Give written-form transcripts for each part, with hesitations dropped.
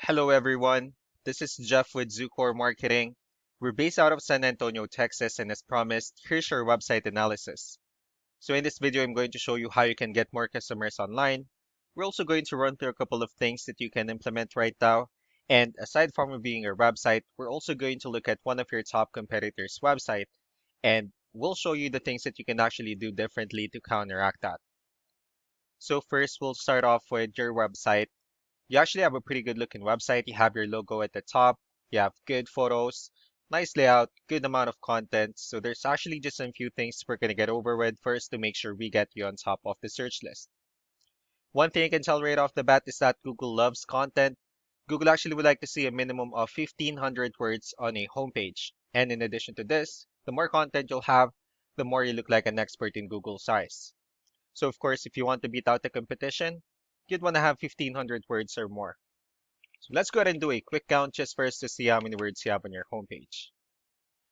Hello, everyone. This is Jeff with Zucor Marketing. We're based out of San Antonio, Texas, and as promised, here's your website analysis. So in this video, I'm going to show you how you can get more customers online. We're also going to run through a couple of things that you can implement right now. And aside from reviewing your website, we're also going to look at one of your top competitors' website, and we'll show you the things that you can actually do differently to counteract that. So first, we'll start off with your website. You actually have a pretty good looking website. You have your logo at the top. You have good photos, nice layout, good amount of content. So there's actually just a few things we're going to get over with first to make sure we get you on top of the search list. One thing I can tell right off the bat is that Google loves content. Google actually would like to see a minimum of 1,500 words on a homepage. And in addition to this, the more content you'll have, the more you look like an expert in Google's eyes. So of course, if you want to beat out the competition, you'd want to have 1,500 words or more. So let's go ahead and do a quick count just for us to see how many words you have on your homepage.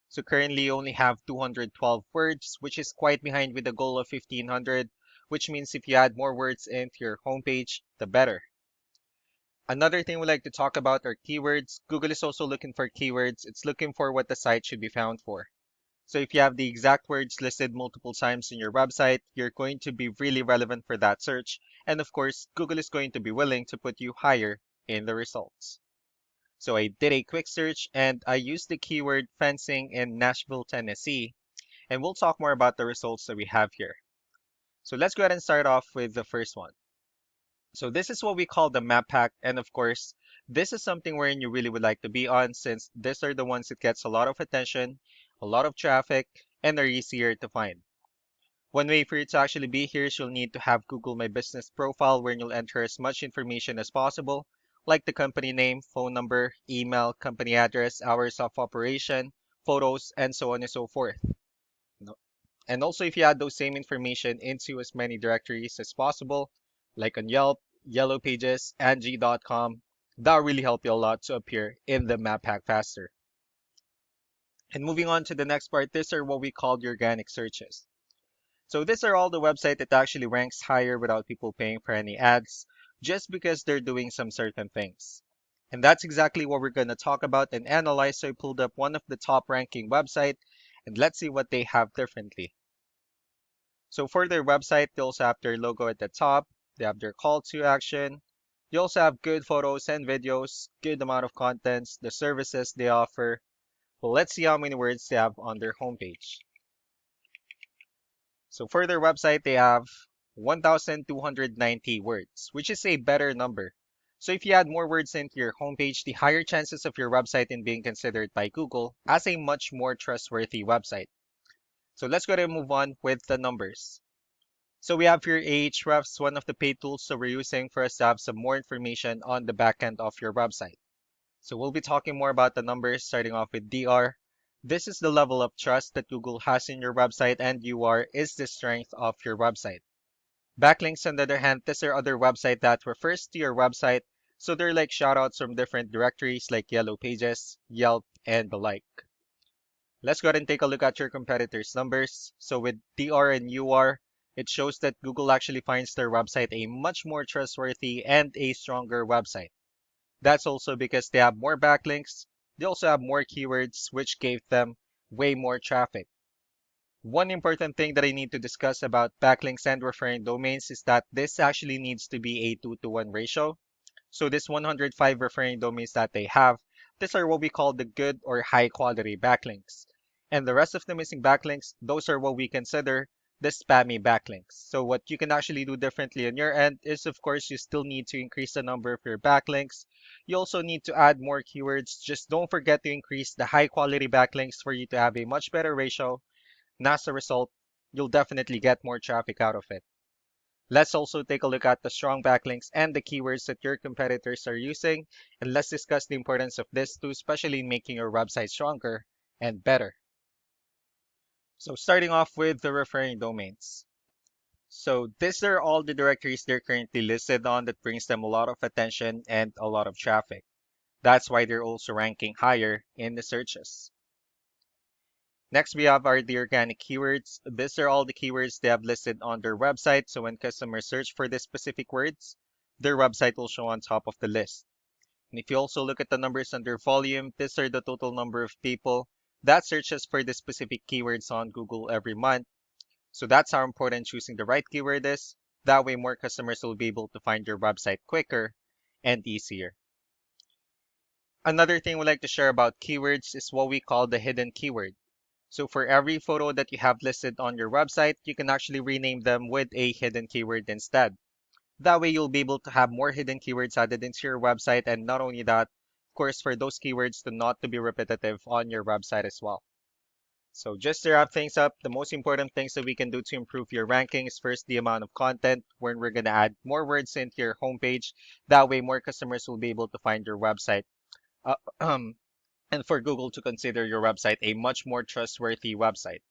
So currently you only have 212 words, which is quite behind with the goal of 1,500, which means if you add more words into your homepage, the better. Another thing we like to talk about are keywords. Google is also looking for keywords. It's looking for what the site should be found for. So if you have the exact words listed multiple times in your website, you're going to be really relevant for that search. And of course, Google is going to be willing to put you higher in the results. So I did a quick search and I used the keyword fencing in Nashville, Tennessee, and we'll talk more about the results that we have here. So let's go ahead and start off with the first one. So this is what we call the map pack, and of course, this is something wherein you really would like to be on since these are the ones that gets a lot of attention, a lot of traffic, and are easier to find. One way for you to actually be here is you'll need to have Google My Business profile where you'll enter as much information as possible, like the company name, phone number, email, company address, hours of operation, photos, and so on and so forth. No- And also if you add those same information into as many directories as possible, like on Yelp, Yellow Pages, Angie.com, that'll really help you a lot to appear in the map pack faster. And moving on to the next part, these are what we call the organic searches. So these are all the website that actually ranks higher without people paying for any ads, just because they're doing some certain things. And that's exactly what we're going to talk about and analyze. So I pulled up one of the top ranking website and let's see what they have differently. So for their website, they also have their logo at the top. They have their call to action. They also have good photos and videos, good amount of contents, the services they offer. Well, let's see how many words they have on their homepage. So for their website, they have 1,290 words, which is a better number. So if you add more words into your homepage, the higher chances of your website in being considered by Google as a much more trustworthy website. So let's go ahead and move on with the numbers. So we have here Ahrefs, one of the paid tools that we're using for us to have some more information on the backend of your website. So we'll be talking more about the numbers, starting off with DR. This is the level of trust that Google has in your website, and UR is the strength of your website. Backlinks, on the other hand, these are other website that refers to your website, so they're like shoutouts from different directories like Yellow Pages, Yelp, and the like. Let's go ahead and take a look at your competitors' numbers. So with DR and UR, it shows that Google actually finds their website a much more trustworthy and a stronger website. That's also because they have more backlinks. They also have more keywords, which gave them way more traffic. One important thing that I need to discuss about backlinks and referring domains is that this actually needs to be a 2-to-1 ratio. So this 105 referring domains that they have, these are what we call the good or high quality backlinks. And the rest of the missing backlinks, those are what we consider the spammy backlinks. So what you can actually do differently on your end is, of course, you still need to increase the number of your backlinks. You also need to add more keywords. Just don't forget to increase the high quality backlinks for you to have a much better ratio. And as a result, you'll definitely get more traffic out of it. Let's also take a look at the strong backlinks and the keywords that your competitors are using, and let's discuss the importance of this too, especially in making your website stronger and better. So starting off with the referring domains. So these are all the directories they're currently listed on that brings them a lot of attention and a lot of traffic. That's why they're also ranking higher in the searches. Next, we have the organic keywords. These are all the keywords they have listed on their website. So when customers search for these specific words, their website will show on top of the list. And if you also look at the numbers under volume, these are the total number of people that searches for the specific keywords on Google every month. So that's how important choosing the right keyword is. That way more customers will be able to find your website quicker and easier. Another thing we like to share about keywords is what we call the hidden keyword. So for every photo that you have listed on your website, you can actually rename them with a hidden keyword instead. That way you'll be able to have more hidden keywords added into your website, and not only that, of course, for those keywords to not to be repetitive on your website as well. So just to wrap things up, the most important things that we can do to improve your ranking is first the amount of content, when we're going to add more words into your homepage. That way more customers will be able to find your website. Uh, and for Google to consider your website a much more trustworthy website.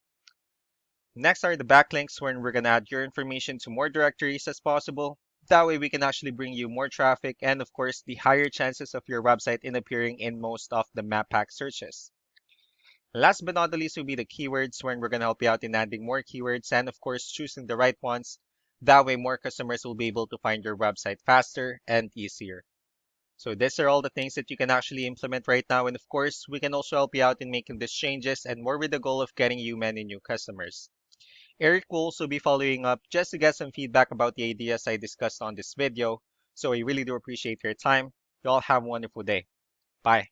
Next are the backlinks, when we're going to add your information to more directories as possible. That way we can actually bring you more traffic and of course the higher chances of your website in appearing in most of the map pack searches. Last but not the least will be the keywords, when we're going to help you out in adding more keywords and of course choosing the right ones. That way more customers will be able to find your website faster and easier. So these are all the things that you can actually implement right now. And of course, we can also help you out in making these changes and more with the goal of getting you many new customers. Eric will also be following up just to get some feedback about the ideas I discussed on this video. So I really do appreciate your time. You all have a wonderful day. Bye.